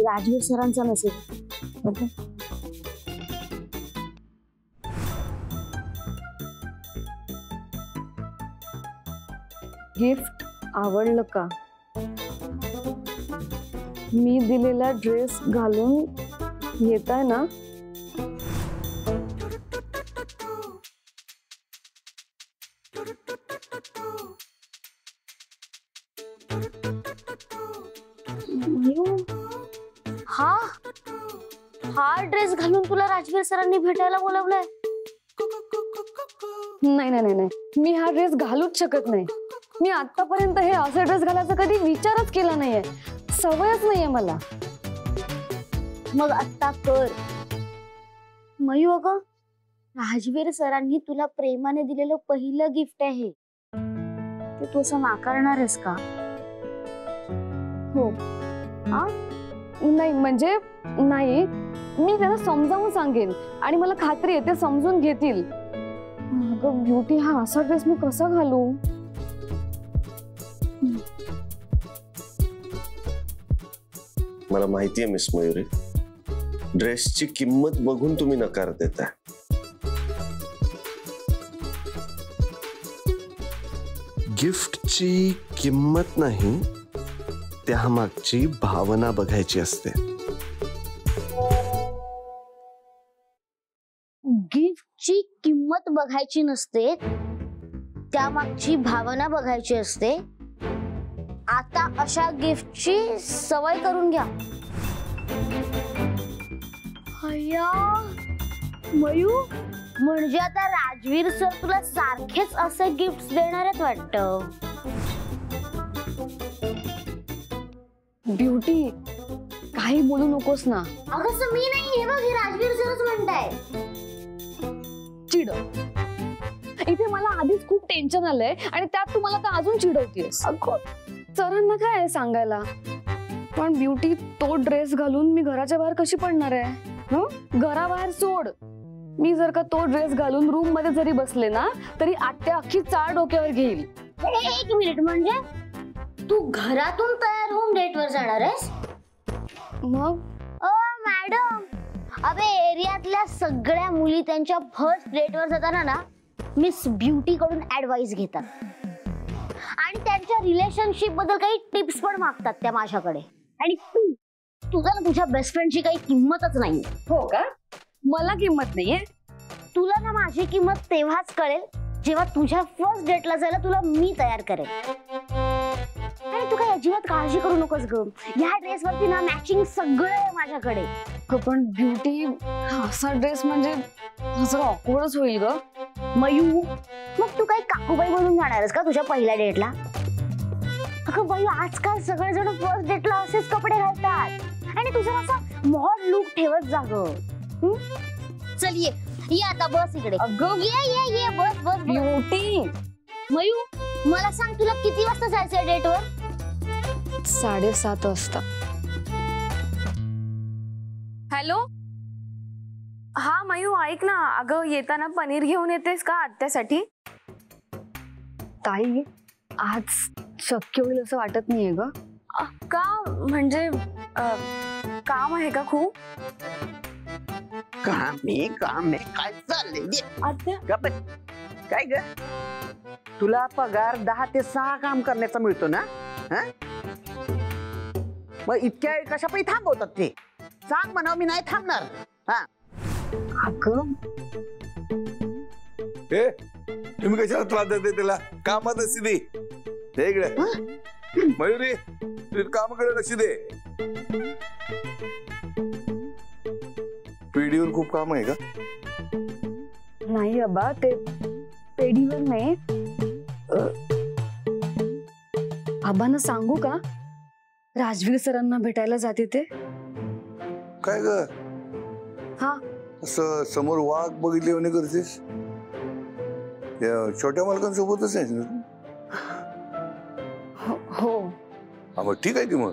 राजवीर सरांचा message. Gift आवडलं का? मी दिलेला ड्रेस घालून येताय ना? हा ड्रेस घालून तुला राजवीर सरांनी भेटायला बोलवलंय? नाही नाही नाही, मी हा ड्रेस घालूच शकत नाही. मी आतापर्यंत हे असे ड्रेस घालायचा कधी विचारच केला नाहीये. सवयच नाहीये मला. मग आता कर. मयू अगं, राजवीर सरांनी तुला प्रेमाने दिलेलं पहिलं गिफ्ट आहे. ते तू असं नाकारणार आहेस का? हो. नाही म्हणजे नाही, मी त्यांना समजावून सांगेन आणि मला खात्री आहे ते समजून घेतील. अगं ब्युटी, हा असा ड्रेस मी कसा घालू? मला माहितीये मिस मयुरी, ड्रेसची किंमत बघून तुम्ही नकार देताय. गिफ्टची किंमत नाही, त्यामागची भावना बघायची असते. गिफ्टची किंमत बघायची नसते, त्यामागची भावना बघायची असते. आता अशा गिफ्टची सवय करून घ्या. अय्या मयू, म्हणजे आता राजवीर सर तुला सारखेच असे गिफ्ट देणार आहेत वाटतं. ब्युटी, काही बोलू नकोस ना. अगं मी नाही, हे बघ हे राजवीर सरच म्हणताय. चिड. इथे मला आधीच खूप टेन्शन आलंय आणि त्यात तुम्हाला तर अजून चिडवतेस. सरांना काय आहे सांगायला? पण ब्युटी, तो ड्रेस घालून मी घराच्या बाहेर कशी पडणार आहे? घराबाहेर सोड. मी जर का तो ड्रेस घालून रूम मध्ये जरी बसले ना, तरी आत्या अख्खी चार डोक्यावर घेईल. एक मिनिट, म्हणजे तू घरातून तयार होऊन डेटवर जाणार आहेस? मग मॅडम, अबे एरियातल्या सगळ्या मुली त्यांच्या फर्स्ट डेटवर जाताना ना मिस ब्युटी कडून ऍडवाइस घेतात आणि त्यांच्या रिलेशनशिप बद्दल काही टिप्स पण मागतात त्या माझ्याकडे. आणि तुझा ना तुझ्या बेस्ट फ्रेंडची काही किंमतच नाही. हो का? मला किंमत नाहीये. तुला ना माझी किंमत तेव्हाच कळेल जेव्हा तुझ्या फर्स्ट डेटला जायला तुला मी तयार करेल. आणि तू काय अजिबात काळजी करू नकोस ग. या ड्रेस वरती ना मॅचिंग सगळं आहे माझ्याकडे. पण ब्युटी, असा ड्रेस म्हणजे असं ऑकवर्डच होईल ग. मयू, मग तू काही काकूबाई बनून जाणार आहेस का तुझ्या पहिल्या डेटला? अगं बाई, आजकाल सगळेजण फर्स्ट डेटला असेच कपडे घालतात आणि तुझा असा मॉड लुक ठेवत जा ग. चल ये आता, बस इकडे. अगं ये बस बस. ब्युटी. मयू, मला सांग तुला किती वाजता जायचंय डेटवर? 7:30 वाजता. हॅलो. हा मयू, ऐक ना, अगं येताना पनीर घेऊन येतेस का आत्यासाठी? ताई, आज शक्य होईल असं वाटत नाहीये ग. का? म्हणजे काम आहे का खूप? काम आहे काय चाललंय? आत्या काय ग, तुला पगार 10 ते 6 काम करण्याचा मिळतो ना? मग इतक्या वेळ कशा पायी थांबवतात ते? सांग म्हणा, मी नाही थांबणार. तुम्ही कशाला त्रास देते त्याला? कामात अशी दे इकडे. मयुरी, तू कामाकडे लक्ष दे. पेढीवर खूप काम आहे का? नाही अबा, ते पेढीवर नाही. आबांना सांगू का राजवीर सरांना भेटायला जाते ते? काय ग? हा, असं समोर वाघ बघितले म्हणे करतेस? या छोट्या मालकांसोबतच आहे ना तू? हो. हा मग ठीक आहे की मग.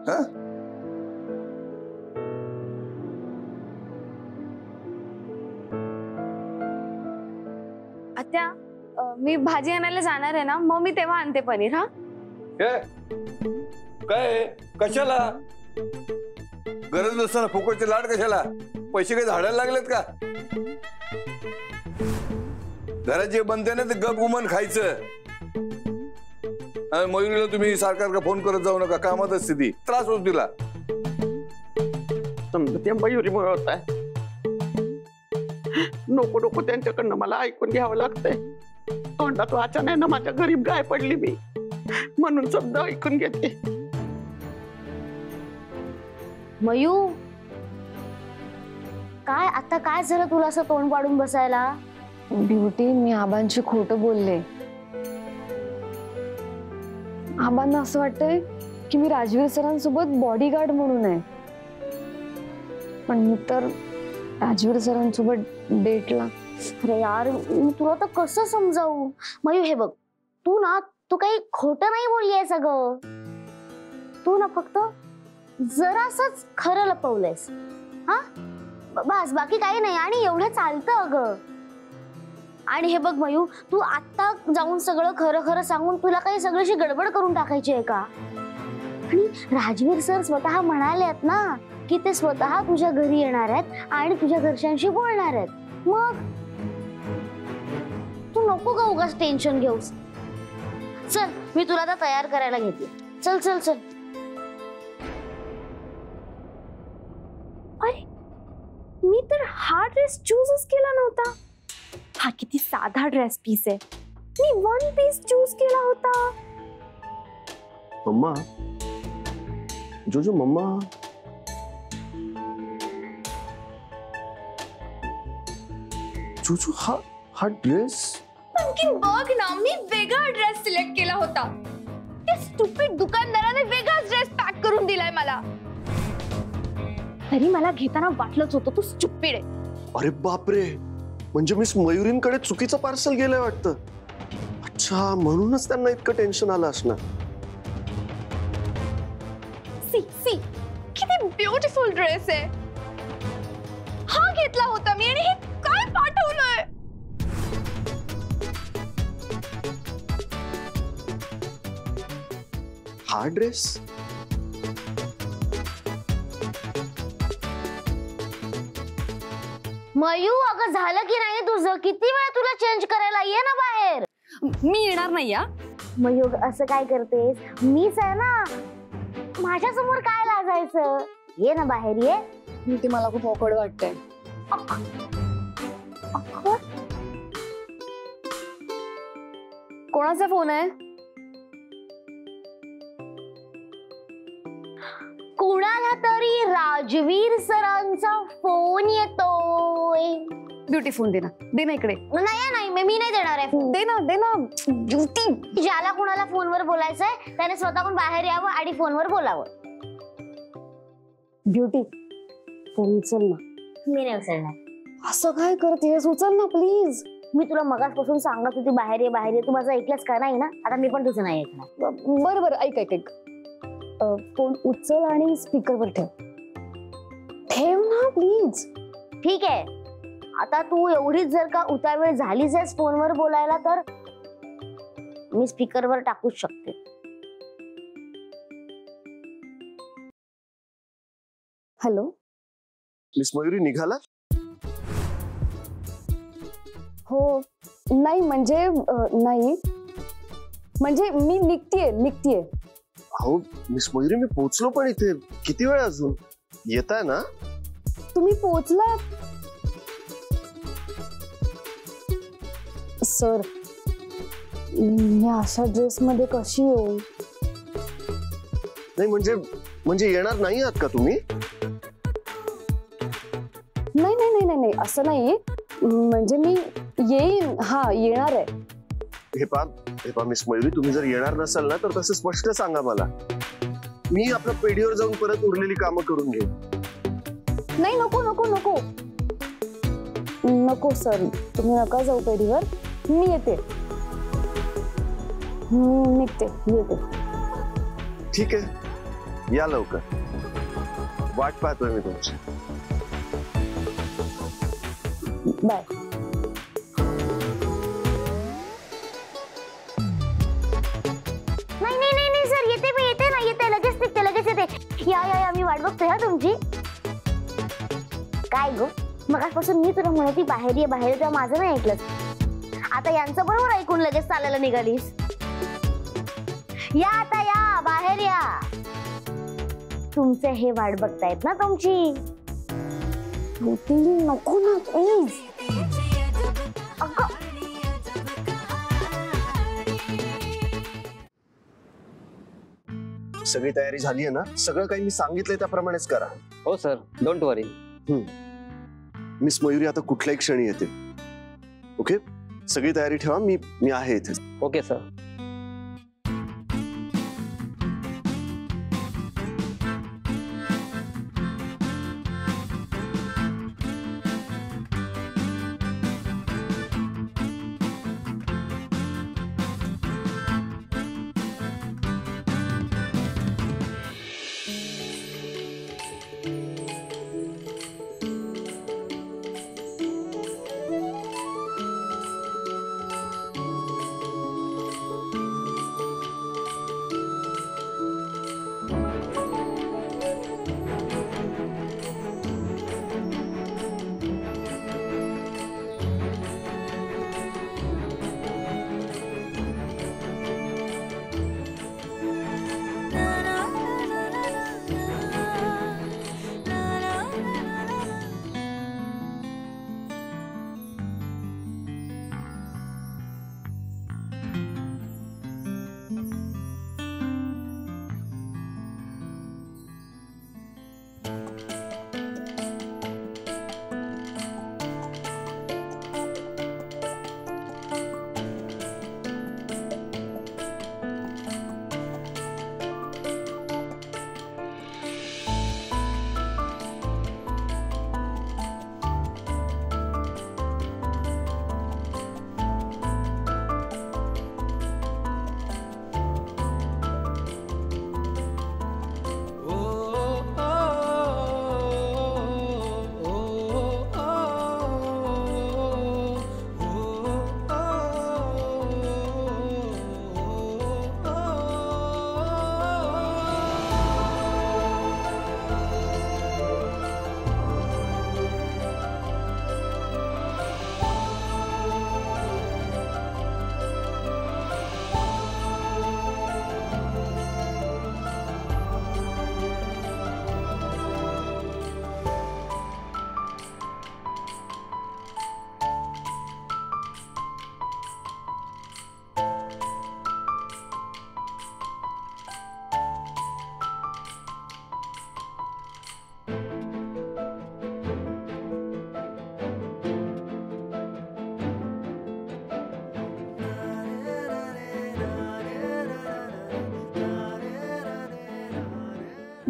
हा आत्या मी भाजी आणायला जाणार आहे ना, मग मी तेव्हा आणते पनीर. हा काय कशाला गरज नसताना फुकटचे लाड कशाला? पैसे काही झाडायला लागलेत का? घरात जे बनते ना ते गप गुमान खायचं. मयुरीला तुम्ही सारखा फोन करत जाऊ नका, कामात असते ती, त्रास होतो तिला. त्या मयुरीमुळे होत आहे. नको नको त्यांच्याकडनं मला ऐकून घ्यावं लागतंय. तोंडात वाचा नाही ना, माझ्या गरीब गाय पडली मी, म्हणून शब्द ऐकून घेते. मयू, काय आता काय झालं तुला असं तोंड पाडून बसायला? ब्युटी, मी आबांशी खोटं बोलले. आबांना असं वाटतंय की मी राजवीर सरांसोबत बॉडीगार्ड म्हणून आहे, पण मी तर राजवीर सरांसोबत डेटला. अरे यार, मी तुला तर कसं समजावू? मयू हे बघ, तू काही खोटं नाही बोलली आहे सगळं. तू ना फक्त जरासच खरं लपवलंयस. हा बस, बाकी काही नाही. आणि एवढं चालतं अगं. आणि हे बघ मयू, तू आता जाऊन सगळं खरं खरं सांगून तुला काही सगळीशी गडबड करून टाकायची आहे का? आणि राजवीर सर स्वतः म्हणाले आहेत ना की ते स्वतः तुझ्या घरी येणार आहेत आणि तुझ्या घरच्यांशी बोलणार आहेत. मग तू नको का उगाच टेन्शन घेऊस. चल, मी तुला आता तयार करायला घेते. चल चल चल. अरे, मी तर हा ड्रेस चूजच केला नव्हता. हा किती साधा ड्रेस पीस आहे. मी वन पीस चूज केला होता. मम्मा, जोजो मम्मा, जोजो हा ड्रेस. पण बघ ना, मी वेगळा ड्रेस सिलेक्ट केला होता. त्या स्टुपिड दुकानदाराने वेगळाच ड्रेस पॅक करून दिलाय मला. तरी मला घेताना वाटलंच होतं तू स्टुपिड आहे. अरे बापरे, म्हणजे मिस मयुरींकडे चुकीचं पार्सल गेलंय वाटतं. अच्छा, म्हणूनच त्यांना इतकं टेन्शन आलं असणार. सी सी, किती ब्युटिफुल ड्रेस आहे. हा घेतला होता मी, आणि हे काय पाठवलंय? हा ड्रेस मयू, अगं झालं की नाही तुझं? किती वेळ तुला चेंज करायला? ये ना बाहेर. मी येणार नाही. या मयू, असं काय करतेस? मीच आहे ना, माझ्या समोर काय लाजायचं? ये ना बाहेर, ये. ते मला खूप ऑकवर्ड वाटतंय. कोणाचा फोन आहे? कुणाला तरी राजवीर सरांचा फोन येतोय. ब्युटी फोन दे ना, दे ना इकडे. नाही, मी नाही देणार आहे फोन. दे ना ब्युटी. ज्याला कुणाला फोनवर बोलायचंय त्याने स्वतःहून बाहेर यावं आणि फोनवर बोलावं. ब्युटी, फोन उचल ना. मी नाही उचलणार. असं काय करतेस? उचल ना प्लीज. मी तुला मगाचपासून सांगत होती बाहेर ये. तू माझं ऐकलंस का? नाही ना. आता मी पण तुझं नाही ऐकणार. बरं, ऐक. फोन उचल आणि स्पीकरवर ठेव ना प्लीज. ठीक आहे. आता तू एवढीच जर का उतावेळ झालीच आहेस फोनवर बोलायला, तर मी स्पीकरवर टाकूच शकते. हॅलो. मिस मयुरी, निघाला? हो. नाही म्हणजे मी निघतीये. हो मिस मयुरी, मी पोहोचलो, पण इथे किती वेळ अजून? येताय ना? तुम्ही पोहोचलात? सर, मी अशा ड्रेस मध्ये कशी येऊ? नाही म्हणजे येणार नाही आहात का तुम्ही? नाही, असं नाही. म्हणजे मी येईन. हा, येणार आहे. हे पहा मिस मयुरी, तुम्ही जर येणार नसाल ना तर तसं स्पष्ट सांगा मला. मी आपल्या पेढीवर जाऊन परत उरलेली कामं करून घेईन. नाही नको नको नको नको सर, तुम्ही नका जाऊ पेढीवर, मी येते. निघते, येते. ठीक आहे, या लवकर, वाट पाहतोय मी तुमची. बाय. नाही नाही नाही सर, येते मी, येते ना, येते, लगेच निघते, लगेच येते. या या या, मी वाट बघतोय हा तुमची. काय गो, मगासपासून मी तुला म्हणते बाहेर ये बाहेर, तेव्हा माझं नाही ऐकलंस. आता यांचं बरोबर ऐकून लगेच चालायला निघालीस. या आता, या बाहेर या. तुमचे हे वाट बघतायत ना तुमची. नको ना प्लीज. सगळी तयारी झाली आहे ना? सगळं काही मी सांगितलंय त्याप्रमाणेच करा. हो sir, don't worry. Miss Mayuri आता कुठल्याही क्षणी येते. ओके, सगळी तयारी ठेवा, मी आहे इथे. Okay sir.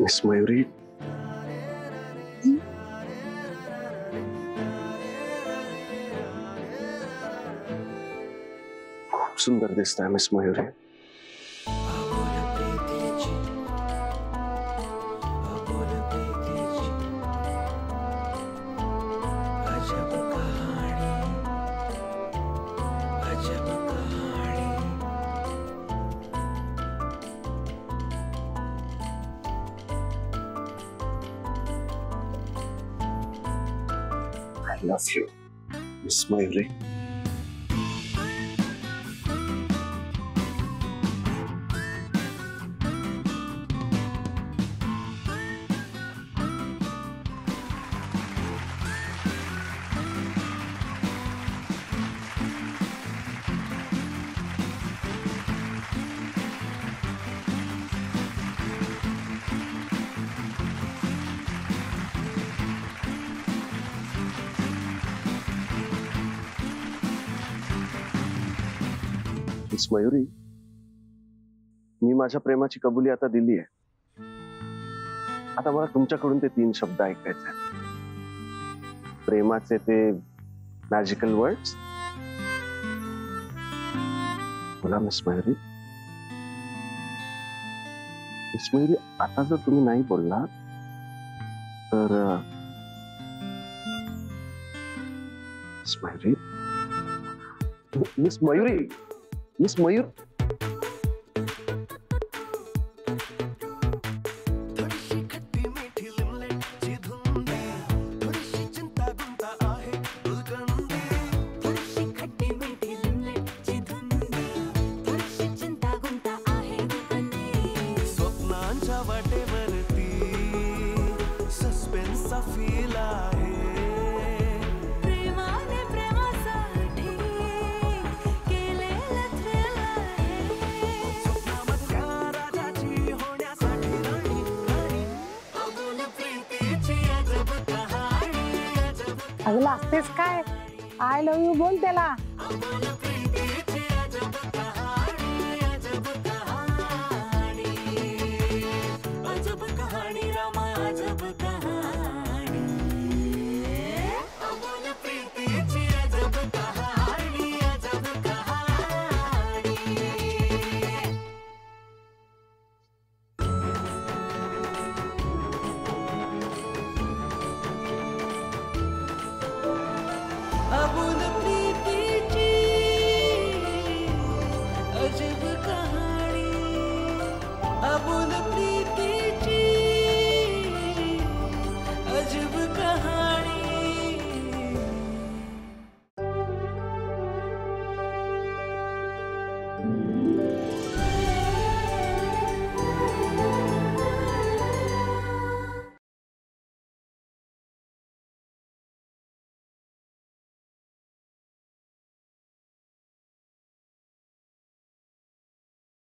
मिस मयुरी, खूप सुंदर दिसताय Miss Mayuri. I love you, Miss Mayuri. Miss Mayuri, मी माझ्या प्रेमाची कबुली आता दिली आहे. आता मला तुमच्याकडून ते 3 शब्द ऐकायचे आहेत. प्रेमाचे ते मॅजिकल वर्ड्स. बोला मिस मयुरी. मिस मयुरी, आता जर तुम्ही नाही बोलला तर miss Mayuri, miss Mayuri, miss Mayur. अगं लागतेच काय, आय लव्ह यू बोल त्याला.